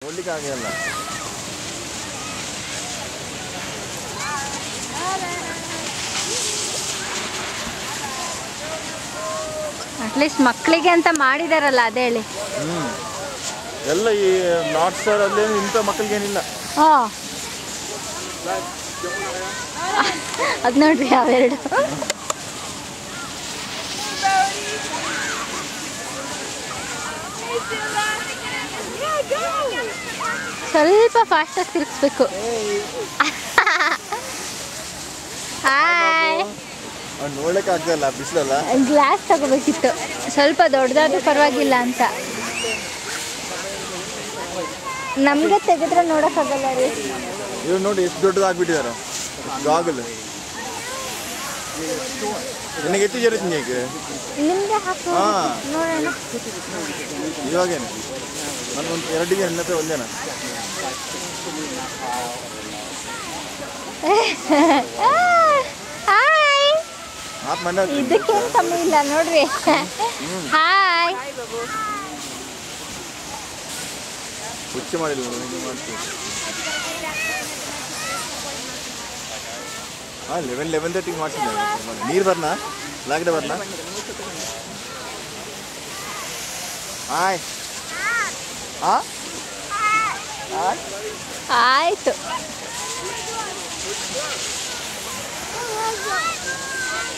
ನೋಡ್ಲಿಕ್ಕೆ ಆಗಲ್ಲ. ಅಟ್ಲೀಸ್ಟ್ ಮಕ್ಕಳಿಗೆ ಅಂತ ಮಾಡಿದಾರಲ್ಲ ಅದೇ ಹೇಳಿ. ಎಲ್ಲ ಈ ನಾರ್ತ್ ಸ್ಟಾರ್ ಅಲ್ಲಿ ಇಂಥ ಮಕ್ಕಳಿಗೇನಿಲ್ಲ. ಅದು ನೋಡ್ರಿ ಅವೆರಡು. ಸ್ವಲ್ಪ ಫಾಸ್ಟಾಗಿ ತಿರುಗಿಸ್ಬೇಕು. ಹಾಯ್. ನೋಡಕ್ಕೆ ಆಗ್ತಲ್ಲ ಬಿಸಿಲಲ್ಲ. ಗ್ಲಾಸ್ ತಗೋಬೇಕಿತ್ತು, ಸ್ವಲ್ಪ ದೊಡ್ಡದಾದ್ರೂ ಪರವಾಗಿಲ್ಲ ಅಂತ. ನಮ್ಗೆ ತೆಗೆದ್ರೆ ನೋಡಕ್ಕಾಗಲ್ಲ ರೀ. ಇವ್ ನೋಡಿ ಎಷ್ಟು ದೊಡ್ಡದಾಗ್ಬಿಟ್ಟಿದಾರ ಗಾಗಲ್. ನಿನಗೆ ಎಷ್ಟು ಜರುತ್ತೀನಿ ಈಗ ನಿಮ್ಗೆ ಹಾಕು ನೋಡೋಣ. ಇವಾಗೇನು ನಾನು ಒಂದು 2 ಜನ ನನ್ನ ಹತ್ರ ಒಂದೇನ. ಹಾಯ್. ಮನೆ ಇದಕ್ಕೇನು ಕಮ್ಮಿ ಇಲ್ಲ ನೋಡ್ರಿ. ಹಾಯ್. ಹುಚ್ಚು ಮಾಡಿಲ್ಲ ಮಾಡ್ತೀವಿ. 11:30 ಮಾಡ್ತೀನಿ. ನೀರು ಬರ್ನ ಲಾಗಡೆ ಬರ್ನ. ಹಾಯ್. ಆಯ್ತು.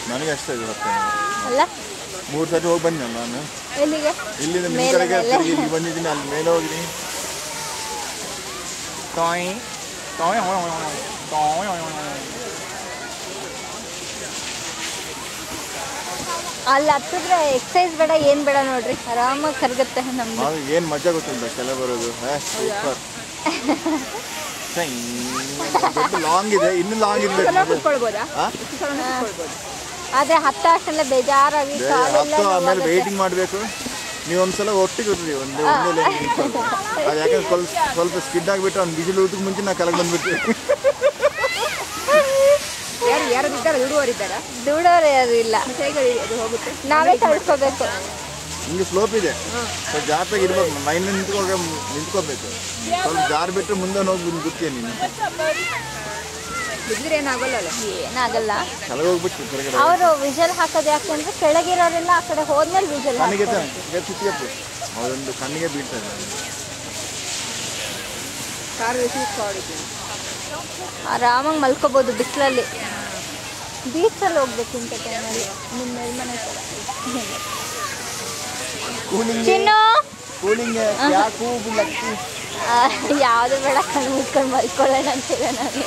ನನಗೆ ಅಷ್ಟೇ ಅಲ್ಲ 3 ಸತಿ ಹೋಗಿ ಬಂದೆ ನಾನು. ಎಲ್ಲಿಗೆ? ಇಲ್ಲಿಂದ ನಿಮ್ಮ ಕಡೆಗೆ ಇಲ್ಲಿ ಬಂದಿದ್ದೀನಿ. ಅಲ್ಲಿ ಮೇಲೆ ಹೋಗಿದ್ದೀನಿ. ಅಲ್ಲಿ ಹತ್ತಿದ್ರೆ ಎಕ್ಸಸೈಸ್ ಬೇಡ ಏನು ಬೇಡ ನೋಡ್ರಿ, ಆರಾಮಾಗಿ ಕರಗುತ್ತೆ ನಮ್ಗೆ. ಏನು ಮಜಾ ಗೊತ್ತಿಲ್ಲ ಕೆಲ ಬರೋದು. ಸೂಪರ್. ಲಾಂಗ್ ಇದೆ, ಇನ್ನು ಲಾಂಗ್ ಇದೆ. ಆದ್ರೆ ಹತ್ತ ಅಷ್ಟೆಲ್ಲ ಬೇಜಾರಾಗಿ ಆಮೇಲೆ ವೇಟಿಂಗ್ ಮಾಡಬೇಕು. ನೀವು ಒಂದ್ಸಲ ಒಟ್ಟಿಗೆ ಇರ್ರಿ ಒಂದು ಅದು ಯಾಕಂದ್ರೆ ಸ್ವಲ್ಪ ಸ್ಕಿಡ್ ಆಗಿಬಿಟ್ಟು ಅವ್ನು ಬಿಸಿಲು ಊಟಕ್ಕೆ ಮುಂಚೆ ನಾ ಕೆಳಗೆ ಬಂದ್ಬಿಟ್ಟು. ದೂಡೋರು ಯಾರು ಇಲ್ಲ, ನಾವೇ ತಳ್ಕೋಬೇಕು. ಹಿಂಗೆ ಸ್ಲೋಪ್ ಇದೆ, ಸ್ವಲ್ಪ ಜಾಗ್ರತೆಗೆ ಇರ್ಬೇಕು. ಲೈನ್ ನಿಂತ್ಕೋಬೇಕು. ಸ್ವಲ್ಪ ಜಾರ್ ಬಿಟ್ಟರೆ ಮುಂದೆ ಹೋಗಿ ಗೊತ್ತೇ ನೀನು. ಏನಾಗಲ್ಲ. ಕೆಳಗೆ ಹೋಗ್ಬಿಟ್ಟು ಕೆಳಗಡೆ ಅವರು ವಿಜಲ್ ಹಾಕೋದು ಯಾಕೆಂದ್ರೆ ಕೆಳಗಿರೋರೆಲ್ಲ ಆ ಕಡೆ ಹೋದ್ಮೇಲೆ ವಿಜಲ್ ಕಣ್ಣಿಗೆ ಅವರೊಂದು ಕಣ್ಣಿಗೆ ಬೀಳ್ತಾರೆ. ಆರಾಮಾಗಿ ಮಲ್ಕೋಬೋದು ಬಿಸಿಲಲ್ಲಿ. ಬೀಚಲ್ಲಿ ಹೋಗ್ಬೇಕು ಇಂಥ ಟೈಮಲ್ಲಿ. ನಿಮ್ಮ ಮೇಲ್ಮನೆ ಚಿನ್ನು ಯಾವುದು ಬೇಡ, ಕಣ್ಣು ಮುಚ್ಕೊಂಡು ಮಲ್ಕೊಳ್ಳೋಣ ಅಂತೀರ ನನಗೆ.